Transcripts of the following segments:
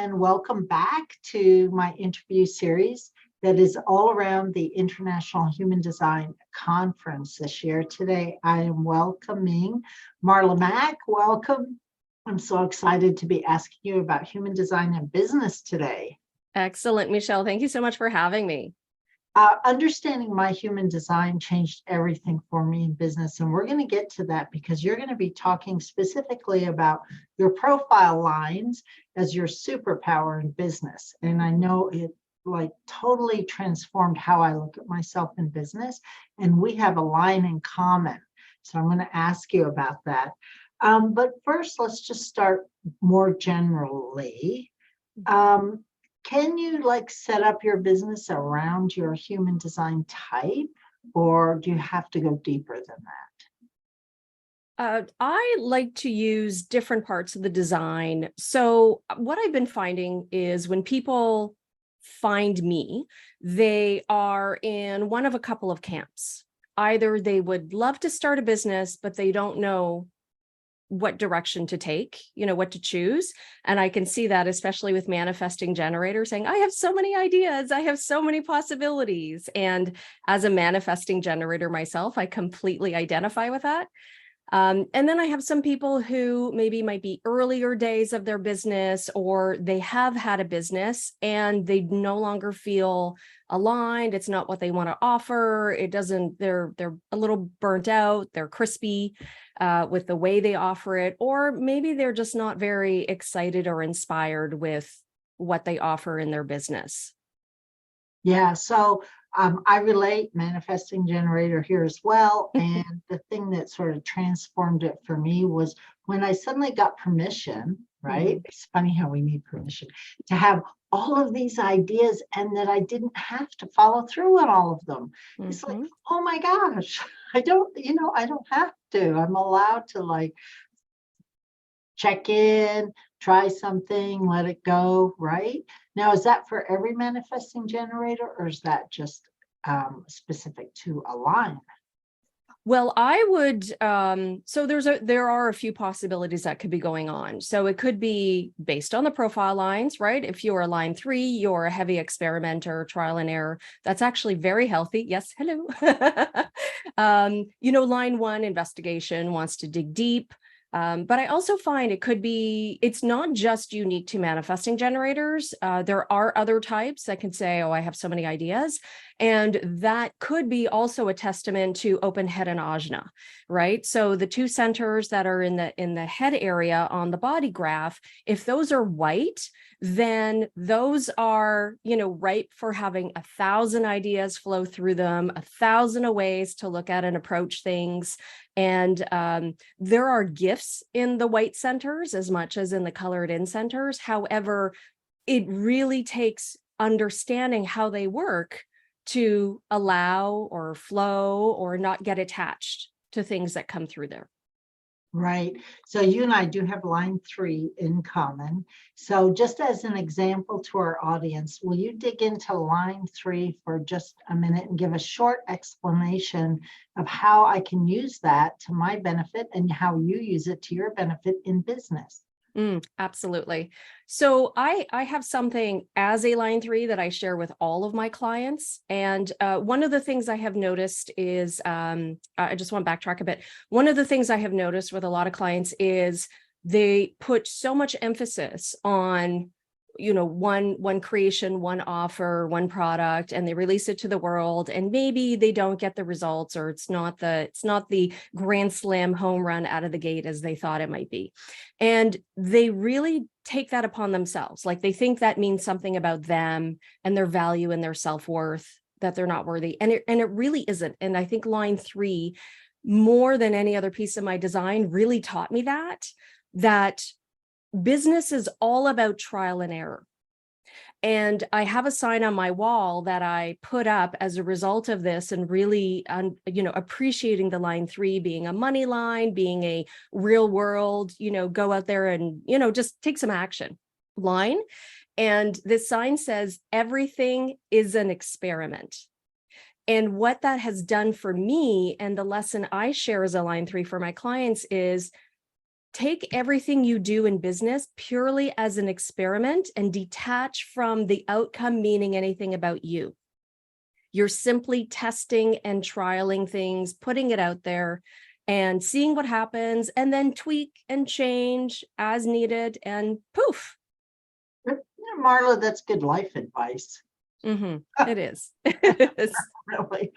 and welcome back to my interview series that is all around the International Human Design Conference this year. Today, I am welcoming Marla Mack. Welcome. I'm so excited to be asking you about human design and business today. Excellent, Michelle. Thank you so much for having me. Understanding my human design changed everything for me in business. And we're going to get to that because you're going to be talking specifically about your profile lines as your superpower in business. And I know it totally transformed how I look at myself in business. And we have a line in common. So I'm going to ask you about that. But first, let's just start more generally. Can you set up your business around your human design type, or do you have to go deeper than that? I like to use different parts of the design. So what I've been finding is when people find me, they are in one of a couple of camps. Either they would love to start a business, but they don't know what direction to take, what to choose. And I can see that, especially with manifesting generators saying, I have so many ideas, I have so many possibilities. And as a manifesting generator myself, I completely identify with that. And then I have some people who maybe might be earlier days of their business, or they have had a business and they no longer feel aligned. It's not what they want to offer. They're a little burnt out. They're crispy with the way they offer it, or maybe they're just not very excited or inspired with what they offer in their business. Yeah, so I relate, manifesting generator here as well. And the thing that sort of transformed it for me was when I suddenly got permission, right? Mm-hmm. It's funny how we need permission to have all of these ideas and that I didn't have to follow through on all of them. Mm-hmm. It's like, oh my gosh, I don't have to. I'm allowed to check in, try something, let it go, right? Now, is that for every manifesting generator, or is that just specific to a line? Well, I would, so there are a few possibilities that could be going on. So it could be based on the profile lines, right? If you're a line 3, you're a heavy experimenter, trial and error. That's actually very healthy. Yes, hello. Line 1, investigation, wants to dig deep. But I also find it's not just unique to manifesting generators. There are other types that can say, oh, I have so many ideas. And that could be also a testament to open head and ajna, right? So the two centers that are in the head area on the body graph, if those are white, then those are, ripe for having 1,000 ideas flow through them, 1,000 ways to look at and approach things. And there are gifts in the white centers as much as in the colored in centers. However, it really takes understanding how they work to allow or flow or not get attached to things that come through there. Right. So you and I do have line 3 in common. So just as an example to our audience, will you dig into line 3 for just a minute and give a short explanation of how I can use that to my benefit and how you use it to your benefit in business? Absolutely. So I have something as a line 3 that I share with all of my clients. And one of the things I have noticed is, I just want to backtrack a bit. One of the things I have noticed with a lot of clients is they put so much emphasis on one creation, one offer, one product, and they release it to the world, and maybe they don't get the results, or it's not the grand slam home run out of the gate as they thought it might be. And they really take that upon themselves. They think that means something about them and their value and their self-worth, that they're not worthy. And it really isn't. And I think line 3, more than any other piece of my design, really taught me that business is all about trial and error. And I have a sign on my wall that I put up as a result of this, and really, appreciating the line 3 being a money line, being a real world, go out there and, just take some action line. And this sign says, everything is an experiment. And what that has done for me, and the lesson I share as a line 3 for my clients, is take everything you do in business purely as an experiment and detach from the outcome meaning anything about you. You're simply testing and trialing things, putting it out there and seeing what happens, and then tweak and change as needed, and poof. Marla, that's good life advice. It is. It is. Really.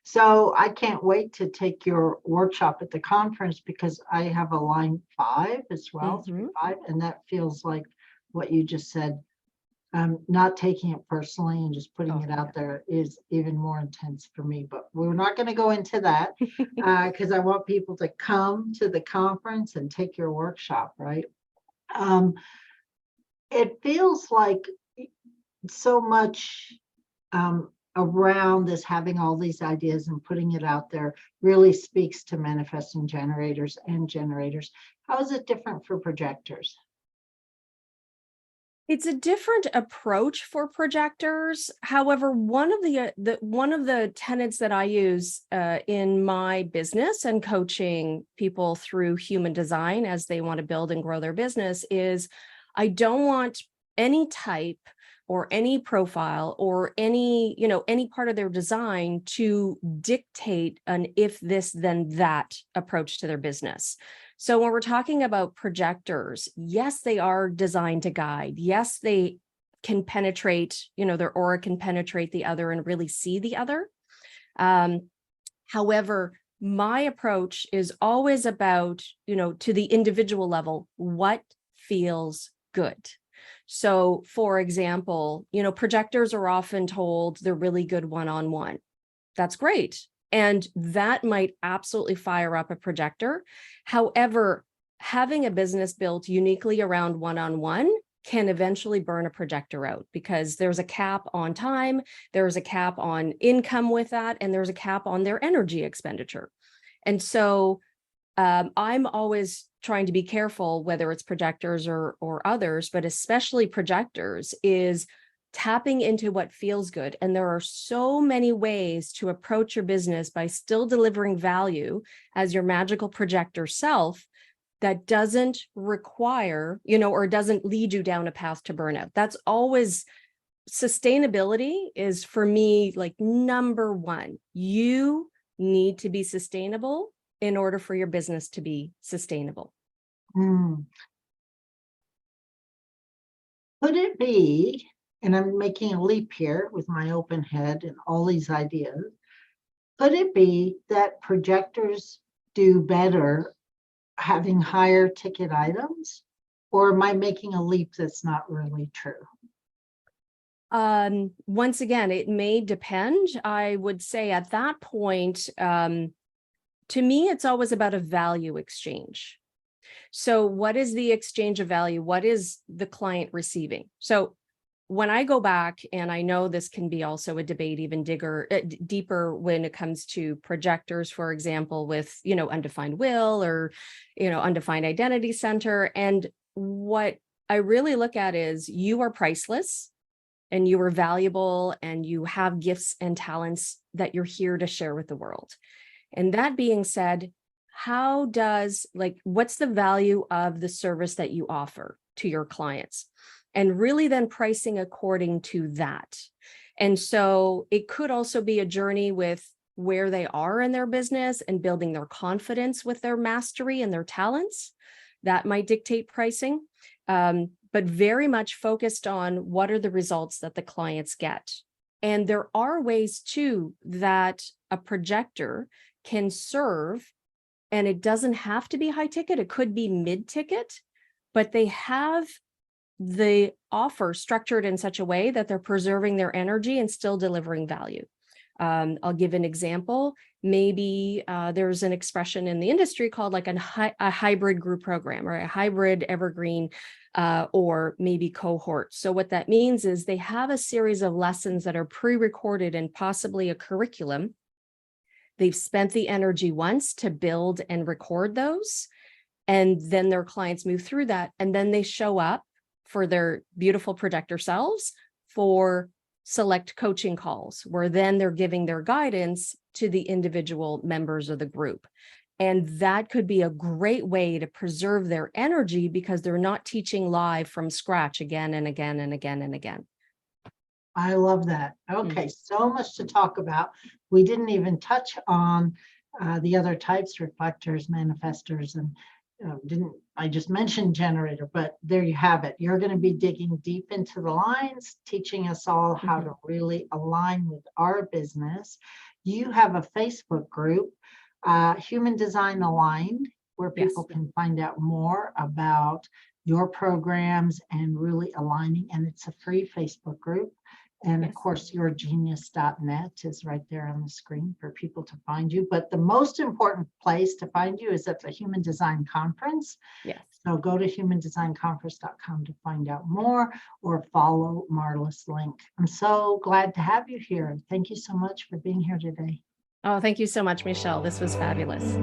So I can't wait to take your workshop at the conference, because I have a line 5 as well, 3-5, and that feels like what you just said. Not taking it personally and just putting it out there is even more intense for me, but we're not going to go into that because I want people to come to the conference and take your workshop, right? It feels like so much around this, having all these ideas and putting it out there, really speaks to manifesting generators and generators. How is it different for projectors? It's a different approach for projectors. However, one of the tenets that I use in my business and coaching people through human design as they want to build and grow their business is, I don't want any type or any profile or any part of their design to dictate an if this then that approach to their business. So when we're talking about projectors, yes, they are designed to guide. Yes, they can penetrate, their aura can penetrate the other and really see the other. However, my approach is always about, to the individual level, what feels good. So for example, projectors are often told they're really good one-on-one. That's great. And that might absolutely fire up a projector. However, having a business built uniquely around one-on-one can eventually burn a projector out, because there's a cap on time, there's a cap on income with that, and there's a cap on their energy expenditure. And so I'm always trying to be careful, whether it's projectors or others, but especially projectors, is tapping into what feels good. And there are so many ways to approach your business by still delivering value as your magical projector self that doesn't require, or doesn't lead you down a path to burnout. That's always, sustainability is for me like number one. You need to be sustainable in order for your business to be sustainable. Could it be, and I'm making a leap here with my open head and all these ideas, could it be that projectors do better having higher ticket items? Or am I making a leap that's not really true? Once again, it may depend. I would say at that point, to me, it's always about a value exchange. So what is the exchange of value? What is the client receiving? So when I go back, and I know this can be also a debate even deeper when it comes to projectors, for example, with, undefined will or, undefined identity center. And what I really look at is, you are priceless and you are valuable and you have gifts and talents that you're here to share with the world. And that being said, what's the value of the service that you offer to your clients? And really then pricing according to that. And so it could also be a journey with where they are in their business and building their confidence with their mastery and their talents. That might dictate pricing, but very much focused on what are the results that the clients get. And there are ways too that a projector can serve, and it doesn't have to be high ticket. It could be mid ticket, but they have the offer structured in such a way that they're preserving their energy and still delivering value. I'll give an example. Maybe there's an expression in the industry called like a hybrid group program, or a hybrid evergreen, or maybe cohort. So what that means is they have a series of lessons that are pre-recorded and possibly a curriculum. They've spent the energy once to build and record those, and then their clients move through that, and then they show up for their beautiful projector selves for select coaching calls, where then they're giving their guidance to the individual members of the group. And that could be a great way to preserve their energy because they're not teaching live from scratch again and again and again and again. I love that. Okay, so much to talk about. We didn't even touch on the other types, reflectors, manifestors, and I just mentioned generator, but there you have it. You're going to be digging deep into the lines, teaching us all how to really align with our business. You have a Facebook group, Human Design Aligned, where people can find out more about your programs and really aligning. And it's a free Facebook group. And of course, yourgenius.net is right there on the screen for people to find you. But the most important place to find you is at the Human Design Conference. Yes. So go to humandesignconference.com to find out more or follow Marla's link. I'm so glad to have you here. Thank you so much for being here today. Oh, thank you so much, Michelle. This was fabulous.